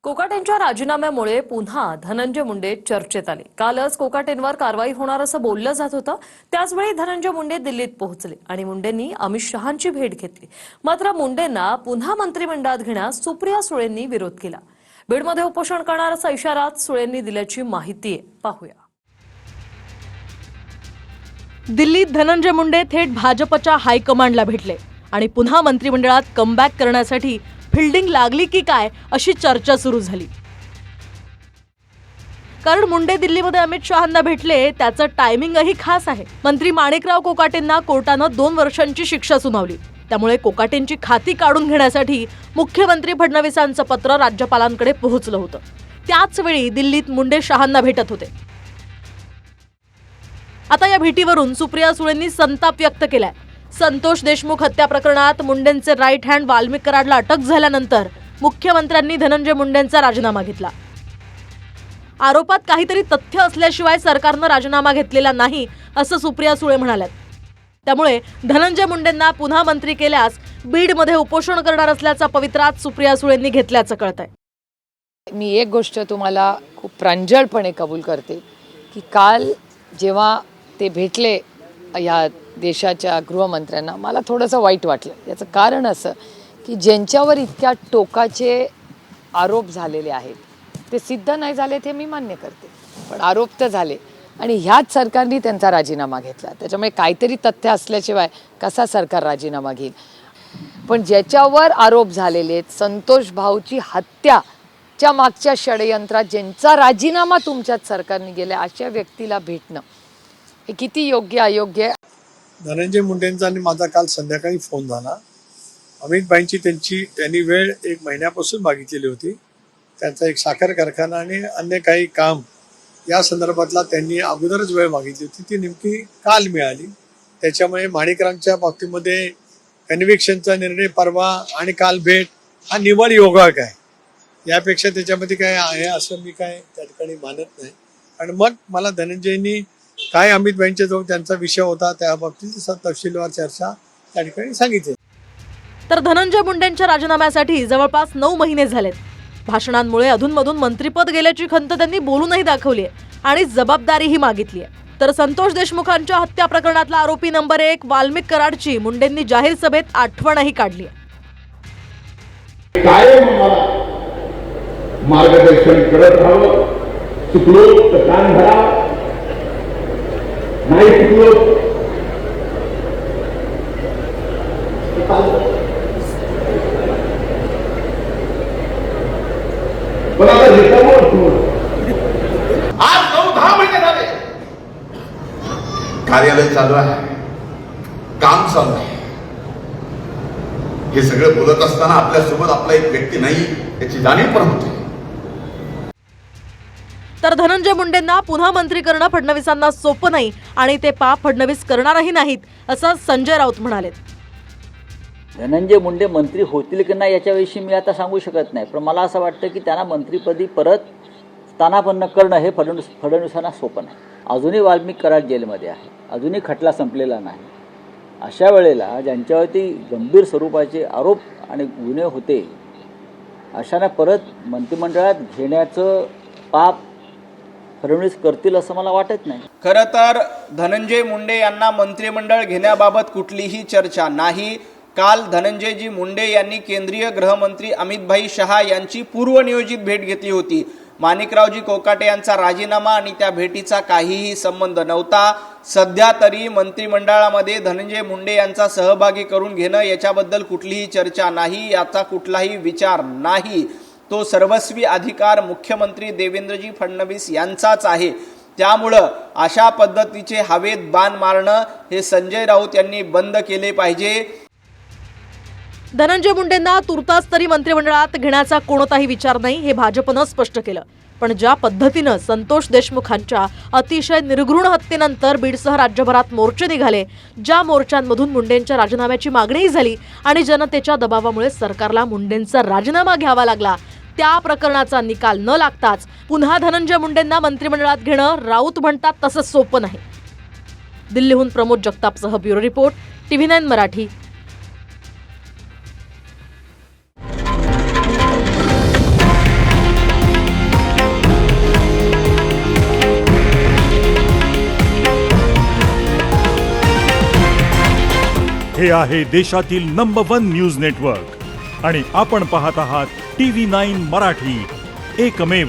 कोकाटेंच्या राजीनाम्यामुळे पुन्हा धनंजय मुंडे चर्चेत आले। कालच कोकाटेंवर कारवाई होणार असं बोललं जात होतं। त्याचवेळी धनंजय मुंडे दिल्लीत पोहोचले आणि मुंडेंनी अमित शहांची भेट घेतली। मात्र मुंडेंना पुन्हा मंत्रिमंडळात घेण्यास सुप्रिया सुळेंनी विरोध केला। बीडमध्ये उपोषण करणार असा इशारा सुळेंनी दिल्याची माहिती आहे, पाहूया। दिल्लीत धनंजय मुंडे थेट भाजपच्या हायकमांडला भेटले आणि पुन्हा मंत्रिमंडळात कमबॅक करण्यासाठी फिल्डिंग लागली की काय अशी चर्चा सुरू झाली। कारण मुंडे दिल्लीमध्ये अमित शहांना भेटले त्याचं टायमिंगही खास आहे। मंत्री माणिकराव कोकाटेंना कोर्टानं 2 वर्षांची शिक्षा सुनावली। त्यामुळे कोकाटेंची खाती काढून घेण्यासाठी मुख्यमंत्री फडणवीसांचं पत्र राज्यपालांकडे पोहोचलं होतं। त्याच वेळी दिल्लीत मुंडे शहांना भेटत होते। आता या भेटीवरून सुप्रिया सुळेंनी संताप व्यक्त केलाय। संतोष देशमुख हत्या प्रकरणात मुंडेंचे राईट हँड वाल्मिक कराडला अटक झाल्यानंतर मुख्यमंत्र्यांनी धनंजय मुंडेंचा राजीनामा घेतला। आरोपात काहीतरी तथ्य असल्याशिवाय सरकारनं राजीनामा घेतलेला नाही असं सुप्रिया सुळे म्हणाल्यात। त्यामुळे धनंजय मुंडेंना पुन्हा मंत्री केल्यास बीडमध्ये उपोषण करणार असल्याचा पवित्रात सुप्रिया सुळेंनी घेतल्याचं कळतंय। मी एक गोष्ट तुम्हाला खूप प्रांजळपणे कबूल करते की काल जेव्हा ते भेटले या देशाच्या गृहमंत्र्यांना, मला थोडंसं वाईट वाटलं। याचं कारण असं की ज्यांच्यावर इतक्या टोकाचे आरोप झालेले आहेत ते सिद्ध नाही झाले ते मी मान्य करते, पण आरोप तर झाले आणि ह्याच सरकारने त्यांचा राजीनामा घेतला। त्याच्यामुळे काहीतरी तथ्य असल्याशिवाय कसा सरकार राजीनामा घेईल। पण ज्याच्यावर आरोप झालेले आहेत, संतोष भाऊची हत्याच्या मागच्या षडयंत्रात ज्यांचा राजीनामा तुमच्याच सरकारने गेला, अशा व्यक्तीला भेटणं हे किती योग्य अयोग्य आहे। धनंजय मुंडेंचा आणि माझा काल संध्याकाळी फोन झाला। अमित भाईंची त्यांनी वेळ 1 महिन्यापासून मागितलेली होती। त्यांचा एक साखर कारखाना आणि अन्य काही काम या संदर्भातला त्यांनी अगोदरच वेळ मागितली होती, ती नेमकी काल मिळाली। त्याच्यामुळे माणिकरांच्या बाबतीमध्ये कन्व्हिक्शनचा निर्णय परवा आणि काल भेट हा निवड योगायोग आहे। यापेक्षा त्याच्यामध्ये काय आहे असं मी काय त्या ठिकाणी मानत नाही। आणि मग मला धनंजयनी काय अमित भाईंच्या जवळ त्यांचा विषय होता त्या बाबतीत तपशीलवार चर्चा त्या ठिकाणी सांगितली। तर धनंजय मुंडेंच्या राजीनाम्यासाठी जवळपास 9 महिने झालेत। भाषणांमुळे अधूनमधून मंत्रिपद गेल्याची खंत त्यांनी बोलूनही दाखवली आहे आणि जबाबदारीही मागितली आहे। तर संतोष देशमुखांच्या हत्या प्रकरणातला आरोपी नंबर 1 वाल्मिक कराडची मुंडेंनी जाहीर सभेत आठवणही काढली आहे। कायम मार्गदर्शन करत राहावं, चुकलो तर कान धरा, नाही चुकलो पण आता आज 9-10 महिने झाले कार्यालय चालू आहे, काम चालू आहे। हे सगळं बोलत असताना आपल्यासोबत आपला एक व्यक्ती नाही याची जाणीव पण होते। तर धनंजय मुंडेंना पुन्हा मंत्री करणं फडणवीसांना सोपं नाही आणि ते पाप फडणवीस करणारही नाहीत असं संजय राऊत म्हणाले। धनंजय मुंडे मंत्री होतील की नाही याच्याविषयी मी आता सांगू शकत नाही, पण मला असं वाटतं की त्यांना मंत्रिपदी परत स्थानापन्न करणं हे फडणवीसांना सोपं नाही। अजूनही वाल्मिक कराड जेलमध्ये आहे, अजूनही खटला संपलेला नाही। अशा वेळेला ज्यांच्यावरती गंभीर स्वरूपाचे आरोप आणि गुन्हे होते अशांना परत मंत्रिमंडळात घेण्याचं पाप फडणवीस करतील असं मला वाटत नाही। खरं तर धनंजय मुंडे यांना मंत्रिमंडळ घेण्याबाबत कुठलीही चर्चा नाही। काल धनंजयजी मुंडे यांनी केंद्रीय गृहमंत्री अमितभाई शहा यांची पूर्वनियोजित भेट घेतली होती। माणिकरावजी कोकाटे यांचा राजीनामा आणि त्या भेटीचा काहीही संबंध नव्हता। सध्या तरी मंत्रिमंडळामध्ये धनंजय मुंडे यांचा सहभागी करून घेणं याच्याबद्दल कुठलीही चर्चा नाही, याचा कुठलाही विचार नाही। तो सर्वस्वी अधिकार मुख्यमंत्री देवेंद्रजी फडणवीस यांचाच आहे। त्यामुळं अशा पद्धतीचे हवेत बाण मारणं हे संजय राऊत यांनी बंद केले पाहिजे। धनंजय मुंडेंना तुर्तास तरी मंत्रिमंडळात घेण्याचा कोणताही विचार नाही हे भाजपनं स्पष्ट केलं। पण ज्या पद्धतीनं संतोष देशमुखांच्या अतिशय निर्घृण हत्येनंतर बीडसह राज्यभरात मोर्चे निघाले, ज्या मोर्चांमधून मुंडेंच्या राजीनाम्याची मागणीही झाली आणि जनतेच्या दबावामुळे सरकारला मुंडेंचा राजीनामा घ्यावा लागला, त्या प्रकरणाचा निकाल न लागताच पुन्हा धनंजय मुंडेंना मंत्रिमंडळात घेणं राऊत म्हणतात तसं सोपं नाही। दिल्लीहून प्रमोद जगतापसह ब्युरो रिपोर्ट, TV9 मराठी। हे आहे देशातील नंबर 1 न्यूज नेटवर्क आणि आपण पाहत आहात TV9 मराठी, एकमेव.